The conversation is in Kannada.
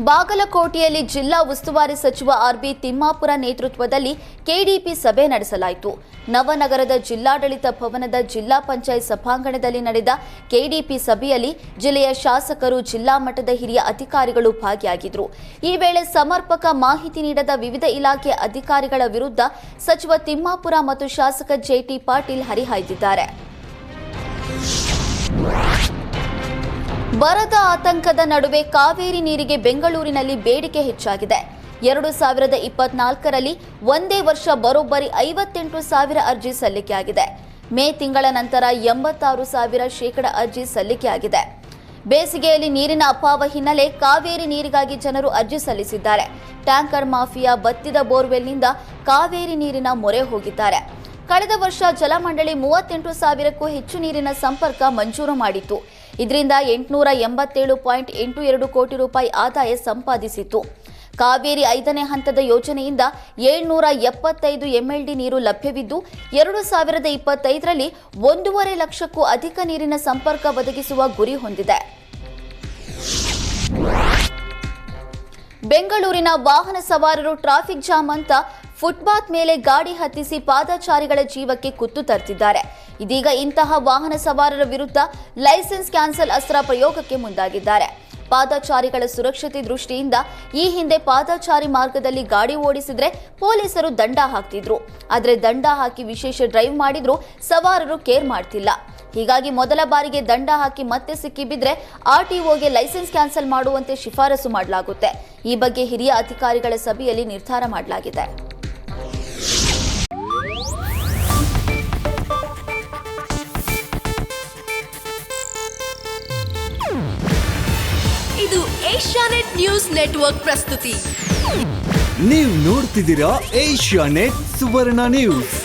ಬಾಗಲಕೋಟೆಯಲ್ಲಿ ಜಿಲ್ಲಾ ಉಸ್ತುವಾರಿ ಸಚಿವ ಆರ್.ಬಿ. ತಿಮ್ಮಾಪುರ ನೇತೃತ್ವದಲ್ಲಿ ಕೆಡಿಪಿ ಸಭೆ ನಡೆಸಲಾಯಿತು. ನವನಗರದ ಜಿಲ್ಲಾಡಳಿತ ಭವನದ ಜಿಲ್ಲಾ ಪಂಚಾಯತ್ ಸಭಾಂಗಣದಲ್ಲಿ ನಡೆದ ಕೆಡಿಪಿ ಸಭೆಯಲ್ಲಿ ಜಿಲ್ಲೆಯ ಶಾಸಕರು, ಜಿಲ್ಲಾ ಮಟ್ಟದ ಹಿರಿಯ ಅಧಿಕಾರಿಗಳು ಭಾಗಿಯಾಗಿದ್ದರು. ಈ ವೇಳೆ ಸಮರ್ಪಕ ಮಾಹಿತಿ ನೀಡದ ವಿವಿಧ ಇಲಾಖೆ ಅಧಿಕಾರಿಗಳ ವಿರುದ್ಧ ಸಚಿವ ತಿಮ್ಮಾಪುರ ಮತ್ತು ಶಾಸಕ ಜೆ.ಟಿ. ಪಾಟೀಲ್ ಹರಿಹಾಯ್ದಿದ್ದಾರೆ. ಬರದ ಆತಂಕದ ನಡುವೆ ಕಾವೇರಿ ನೀರಿಗೆ ಬೆಂಗಳೂರಿನಲ್ಲಿ ಬೇಡಿಕೆ ಹೆಚ್ಚಾಗಿದೆ. 2024ರಲ್ಲಿ ಒಂದೇ ವರ್ಷ ಬರೋಬ್ಬರಿ 58,000 ಅರ್ಜಿ ಸಲ್ಲಿಕೆಯಾಗಿದೆ. ಮೇ ತಿಂಗಳ ನಂತರ 86,000 ಶೇಕಡ ಅರ್ಜಿ ಸಲ್ಲಿಕೆಯಾಗಿದೆ. ಬೇಸಿಗೆಯಲ್ಲಿ ನೀರಿನ ಅಭಾವ ಹಿನ್ನೆಲೆ ಕಾವೇರಿ ನೀರಿಗಾಗಿ ಜನರು ಅರ್ಜಿ ಸಲ್ಲಿಸಿದ್ದಾರೆ. ಟ್ಯಾಂಕರ್ ಮಾಫಿಯಾ ಬತ್ತಿದ ಬೋರ್ವೆಲ್ನಿಂದ ಕಾವೇರಿ ನೀರಿನ ಮೊರೆ ಹೋಗಿದ್ದಾರೆ. ಕಳೆದ ವರ್ಷ ಜಲಮಂಡಳಿ 38,000ಕ್ಕೂ ಹೆಚ್ಚು ನೀರಿನ ಸಂಪರ್ಕ ಮಂಜೂರು ಮಾಡಿತ್ತು. ಇದರಿಂದ 887.82 ಕೋಟಿ ರೂಪಾಯಿ ಆದಾಯ ಸಂಪಾದಿಸಿತ್ತು. ಕಾವೇರಿ 5ನೇ ಹಂತದ ಯೋಜನೆಯಿಂದ 775 ಎಂಎಲ್ಡಿ ನೀರು ಲಭ್ಯವಿದ್ದು 2025ರಲ್ಲಿ 1.5 ಲಕ್ಷಕ್ಕೂ ಅಧಿಕ ನೀರಿನ ಸಂಪರ್ಕ ಒದಗಿಸುವ ಗುರಿ ಹೊಂದಿದೆ. ಬೆಂಗಳೂರಿನ ವಾಹನ ಸವಾರರು ಟ್ರಾಫಿಕ್ ಜಾಮ್ ಅಂತ ಫುಟ್ಪಾತ್ ಮೇಲೆ ಗಾಡಿ ಹತ್ತಿಸಿ ಪಾದಚಾರಿಗಳ ಜೀವಕ್ಕೆ ಕುತ್ತು ತರ್ತಿದ್ದಾರೆ. ಇದೀಗ ಇಂತಹ ವಾಹನ ಸವಾರರ ವಿರುದ್ಧ ಲೈಸೆನ್ಸ್ ಕ್ಯಾನ್ಸಲ್ ಅಸ್ತ್ರ ಪ್ರಯೋಗಕ್ಕೆ ಮುಂದಾಗಿದ್ದಾರೆ. ಪಾದಚಾರಿಗಳ ಸುರಕ್ಷತೆ ದೃಷ್ಟಿಯಿಂದ ಈ ಹಿಂದೆ ಪಾದಚಾರಿ ಮಾರ್ಗದಲ್ಲಿ ಗಾಡಿ ಓಡಿಸಿದ್ರೆ ಪೊಲೀಸರು ದಂಡ ಹಾಕ್ತಿದ್ರು. ಆದರೆ ದಂಡ ಹಾಕಿ ವಿಶೇಷ ಡ್ರೈವ್ ಮಾಡಿದ್ರು ಸವಾರರು ಕೇರ್ ಮಾಡ್ತಿಲ್ಲ. ಹೀಗಾಗಿ ಮೊದಲ ಬಾರಿಗೆ ದಂಡ ಹಾಕಿ ಮತ್ತೆ ಸಿಕ್ಕಿಬಿದ್ರೆ ಆರ್ಟಿಒಗೆ ಲೈಸೆನ್ಸ್ ಕ್ಯಾನ್ಸಲ್ ಮಾಡುವಂತೆ ಶಿಫಾರಸು ಮಾಡಲಾಗುತ್ತೆ. ಈ ಬಗ್ಗೆ ಹಿರಿಯ ಅಧಿಕಾರಿಗಳ ಸಭೆಯಲ್ಲಿ ನಿರ್ಧಾರ ಮಾಡಲಾಗಿದೆ. ಇದು ಏಷ್ಯಾನೆಟ್ ನ್ಯೂಸ್ ನೆಟ್ವರ್ಕ್ ಪ್ರಸ್ತುತಿ. ನೀವು ನೋಡ್ತಿದ್ದೀರಾ ಏಷ್ಯಾನೆಟ್ ಸುವರ್ಣ ನ್ಯೂಸ್.